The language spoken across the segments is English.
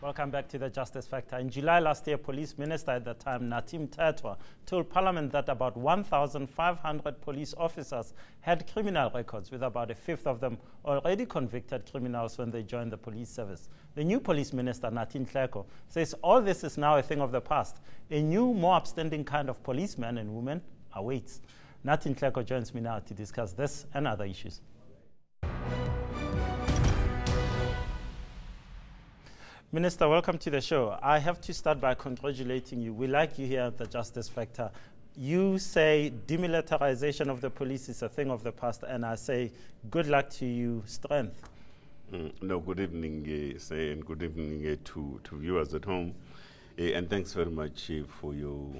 Welcome back to the Justice Factor. In July last year, Police Minister at the time, Nathi Nhleko, told Parliament that about 1,500 police officers had criminal records, with about a fifth of them already convicted criminals when they joined the police service. The new Police Minister, Nathi Nhleko, says all this is now a thing of the past. A new, more upstanding kind of policeman and woman awaits. Nathi Nhleko joins me now to discuss this and other issues. Minister, welcome to the show. I have to start by congratulating you. We like you here at the Justice Factor. You say demilitarization of the police is a thing of the past, and I say good luck to you, strength. No, good evening, and good evening to viewers at home. And thanks very much for your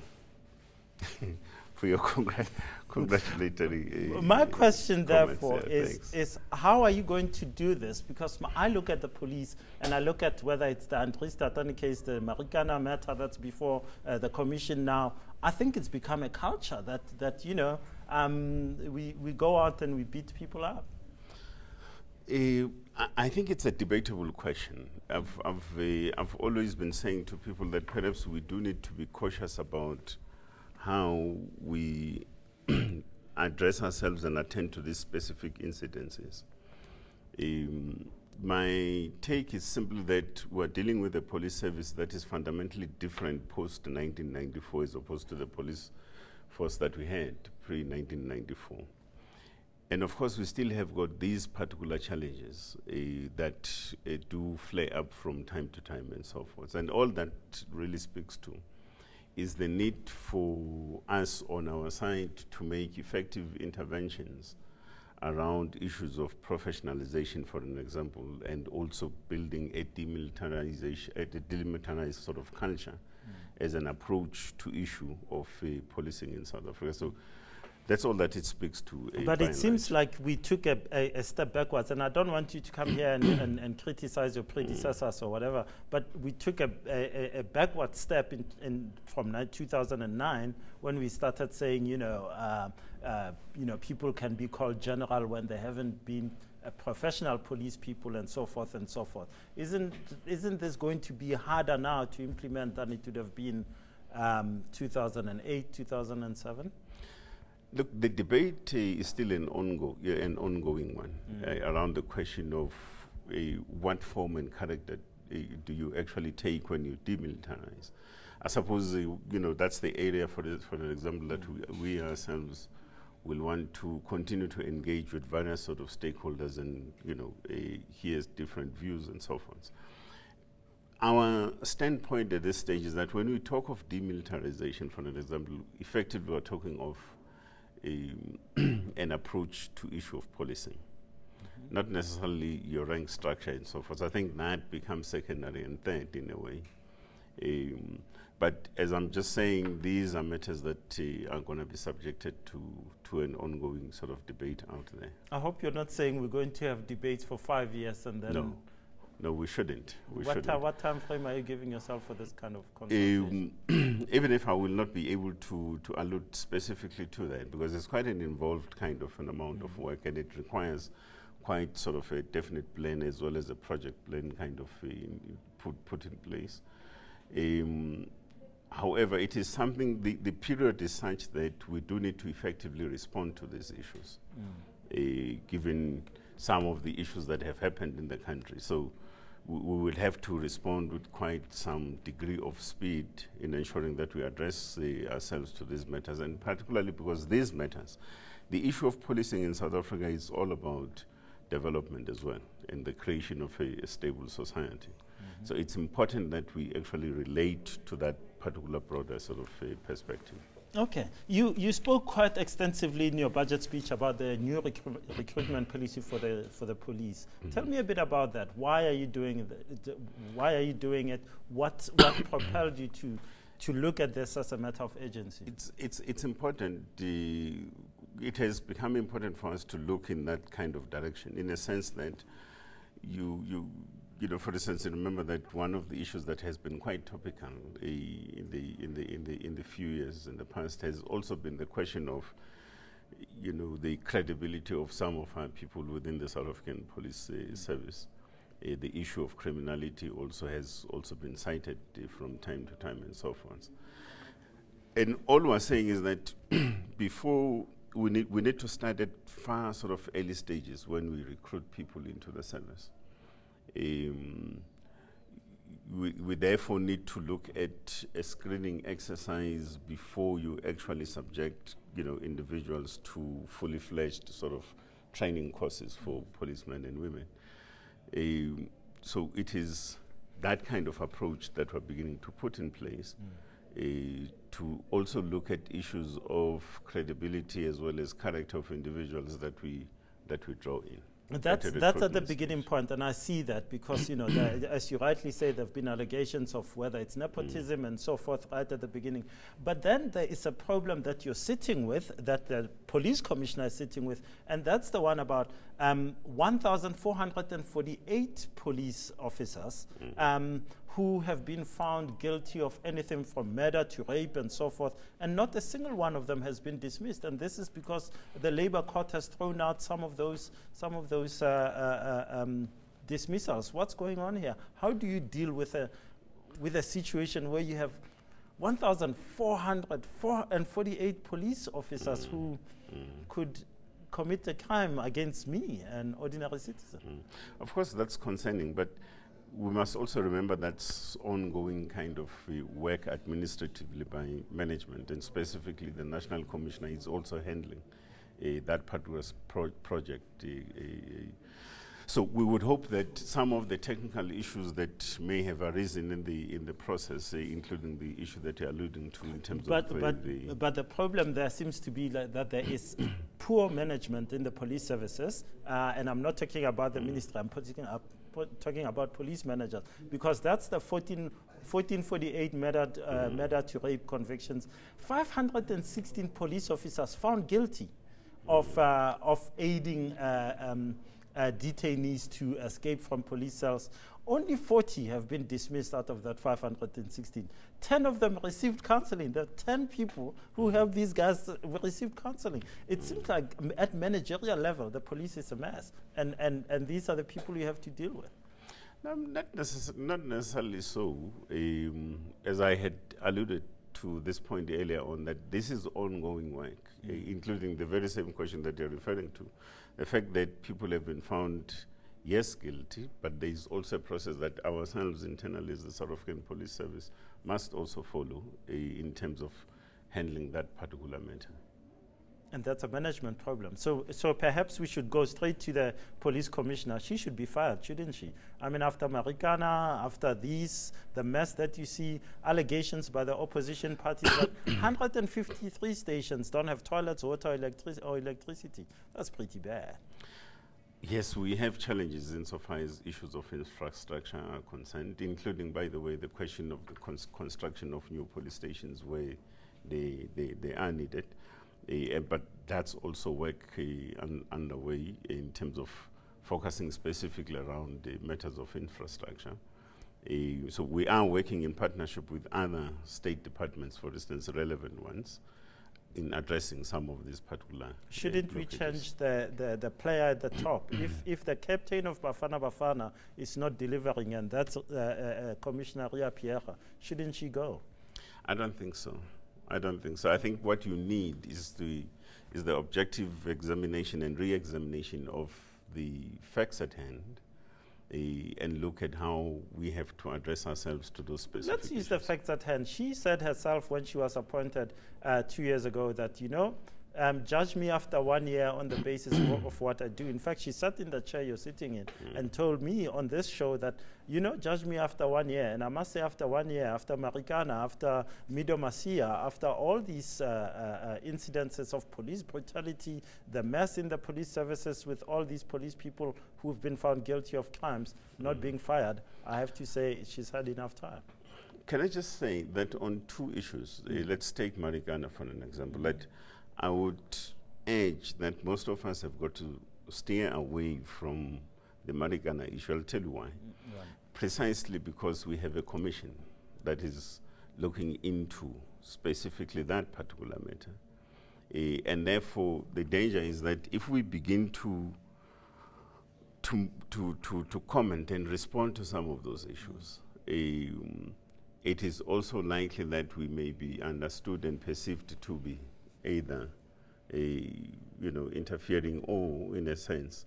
congratulatory My question, therefore, is how are you going to do this? Because I look at the police and I look at whether it's the Andries Tatani case, the Marikana matter that's before the commission now. I think it's become a culture that you know, we go out and we beat people up. I think it's a debatable question. I've always been saying to people that perhaps we do need to be cautious about how we address ourselves and attend to these specific incidences. My take is simply that we're dealing with a police service that is fundamentally different post-1994 as opposed to the police force that we had pre-1994. And of course, we still have got these particular challenges that do flare up from time to time and so forth. And all that really speaks to is the need for us on our side to make effective interventions around issues of professionalization, for an example, and also building a demilitarized sort of culture as an approach to issue of policing in South Africa. So that's all that it speaks to. But it seems like we took a step backwards, and I don't want you to come here and criticize your predecessors or whatever, but we took a backward step from 2009 when we started saying, you know, people can be called general when they haven't been professional police people and so forth and so forth. Isn't this going to be harder now to implement than it would have been 2008, 2007? Look, the debate is still an ongoing one around the question of what form and character do you actually take when you demilitarize. I suppose that's the area, for an example, that we ourselves will want to continue to engage with various sort of stakeholders and hear different views and so forth. Our standpoint at this stage is that when we talk of demilitarization, for an example, effectively we're talking of an approach to issue of policing, not necessarily your rank structure and so forth. I think that becomes secondary and third in a way. But as I'm just saying, these are matters that are going to be subjected to an ongoing sort of debate out there. I hope you're not saying we're going to have debates for 5 years and then... No, we shouldn't. What time frame are you giving yourself for this kind of conversation? Even if I will not be able to allude specifically to that, because it's quite an involved kind of an amount of work, and it requires quite sort of a definite plan as well as a project plan kind of put in place. However, it is something, the period is such that we do need to effectively respond to these issues, given some of the issues that have happened in the country. So we will have to respond with quite some degree of speed in ensuring that we address ourselves to these matters, and particularly because these matters, the issue of policing in South Africa is all about development as well, and the creation of a stable society. So it's important that we actually relate to that particular broader sort of perspective. Okay. You spoke quite extensively in your budget speech about the new recruitment policy for the police. Tell me a bit about that. Why are you doing it? Why are you doing it? What propelled you to look at this as a matter of urgency? It's important. It has become important for us to look in that kind of direction, in a sense that for instance, remember that one of the issues that has been quite topical in the few years in the past has also been the question of, the credibility of some of our people within the South African police service. The issue of criminality also has also been cited from time to time and so forth. And all we're saying is that before we need to start at far sort of early stages when we recruit people into the service. We therefore need to look at a screening exercise before you actually subject, individuals to fully fledged sort of training courses for policemen and women. So it is that kind of approach that we're beginning to put in place to also look at issues of credibility as well as character of individuals that we draw in. That's at the beginning point, and I see that because, as you rightly say, there have been allegations of whether it's nepotism and so forth right at the beginning. But then there is a problem that you're sitting with, that the police commissioner is sitting with, and that's the one about 1,448 police officers who have been found guilty of anything from murder to rape and so forth, and not a single one of them has been dismissed. And this is because the Labour Court has thrown out some of those dismissals. What's going on here? How do you deal with a situation where you have 1,448 police officers who could commit a crime against me, an ordinary citizen? Of course, that's concerning, but we must also remember that's ongoing kind of work administratively by management, and specifically the National Commissioner is also handling that particular project. So we would hope that some of the technical issues that may have arisen in the process, including the issue that you're alluding to in terms but the problem there seems to be that there is poor management in the police services, and I'm not talking about the ministry, I'm talking about police managers, because that's the 1448 murder to rape convictions. 516 police officers found guilty of aiding detainees to escape from police cells. Only 40 have been dismissed out of that 516. 10 of them received counseling. There are 10 people who helped these guys receive counseling. It seems like at managerial level, the police is a mess. And these are the people you have to deal with. No, not necessarily so. As I had alluded to this point earlier on, that this is ongoing work, including the very same question that you're referring to. The fact that people have been found, yes, guilty, but there is also a process that ourselves internally as the South African Police Service must also follow in terms of handling that particular matter. And that's a management problem. So perhaps we should go straight to the police commissioner. She should be fired, shouldn't she? I mean, after Marikana, after the mess that you see, allegations by the opposition parties that 153 stations don't have toilets, water, or electricity. That's pretty bad. Yes, we have challenges insofar as issues of infrastructure are concerned, including, by the way, the question of the construction of new police stations where they are needed. But that's also work underway in terms of focusing specifically around the matters of infrastructure. So we are working in partnership with other state departments, for instance, relevant ones, in addressing some of these particular Shouldn't we change the player at the top? If the captain of Bafana Bafana is not delivering, and that's Commissioner Ria Pierre, shouldn't she go? I don't think so. I don't think so. I think what you need is the objective examination and re-examination of the facts at hand, and look at how we have to address ourselves to those specific Let's use issues. the facts at hand. She said herself when she was appointed 2 years ago that, judge me after 1 year on the basis of what I do. In fact, she sat in the chair you're sitting in and told me on this show that, judge me after 1 year. And I must say after 1 year, after Marikana, after Mido Masia, after all these incidences of police brutality, the mess in the police services with all these police people who've been found guilty of crimes not being fired, I have to say she's had enough time. Can I just say that on two issues, let's take Marikana for an example. I would urge that most of us have got to steer away from the Marikana issue. I'll tell you why. Precisely because we have a commission that is looking into specifically that particular matter. And therefore, the danger is that if we begin to to comment and respond to some of those issues. It is also likely that we may be understood and perceived to be either interfering or, in a sense,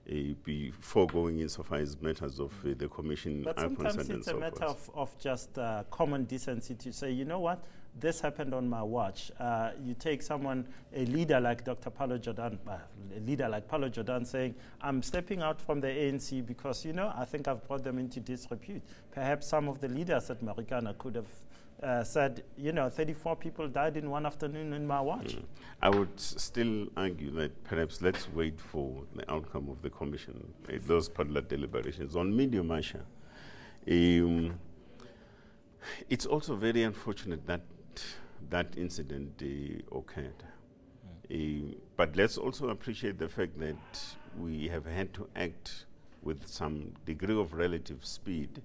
be foregoing insofar as matters of the Commission but are concerned. Sometimes it's a matter of just common decency to say, you know what, this happened on my watch. You take someone, a leader like Dr. Paulo Jordan, a leader like Paulo Jordan saying, I'm stepping out from the ANC because, I think I've brought them into disrepute. Perhaps some of the leaders at Marikana could have said, 34 people died in one afternoon in my watch. I would still argue that perhaps let's wait for the outcome of the Commission, those particular deliberations. On medium Asha, it's also very unfortunate that that incident occurred. But let's also appreciate the fact that we have had to act with some degree of relative speed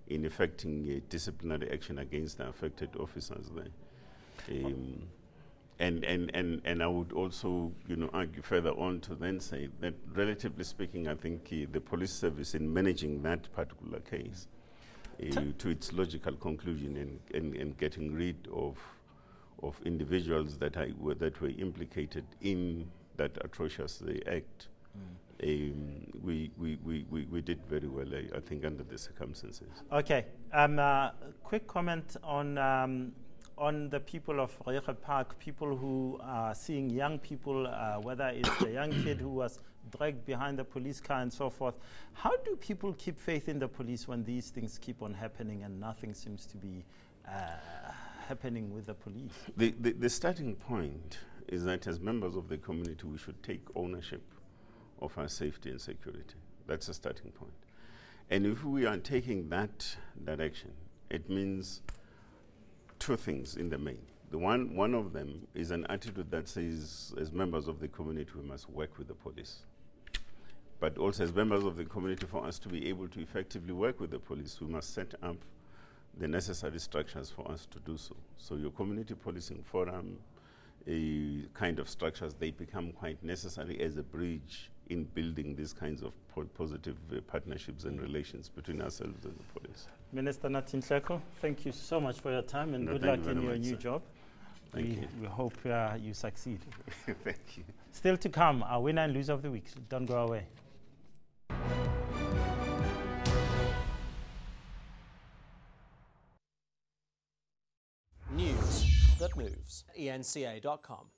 in effecting disciplinary action against the affected officers there. And I would also, argue further on to then say that, relatively speaking, I think the police service in managing that particular case to its logical conclusion and getting rid of individuals that were implicated in that atrocious act. We did very well, I think, under the circumstances. Okay. Quick comment on the people of Rege Park, people who are seeing young people, whether it's the young kid who was dragged behind the police car and so forth. How do people keep faith in the police when these things keep on happening and nothing seems to be happening with the police? The starting point is that as members of the community, we should take ownership of our safety and security. That's a starting point. And if we are taking that direction, it means two things in the main. One of them is an attitude that says, as members of the community, we must work with the police. But also, as members of the community, for us to be able to effectively work with the police, we must set up the necessary structures for us to do so. So your community policing forum, kind of structures, they become quite necessary as a bridge in building these kinds of positive partnerships and relations between ourselves and the police. Minister Nathi Nhleko, thank you so much for your time and good luck in your new job. We hope you succeed. Thank you. Still to come, our winner and loser of the week. Don't go away. News that moves. ENCA.com.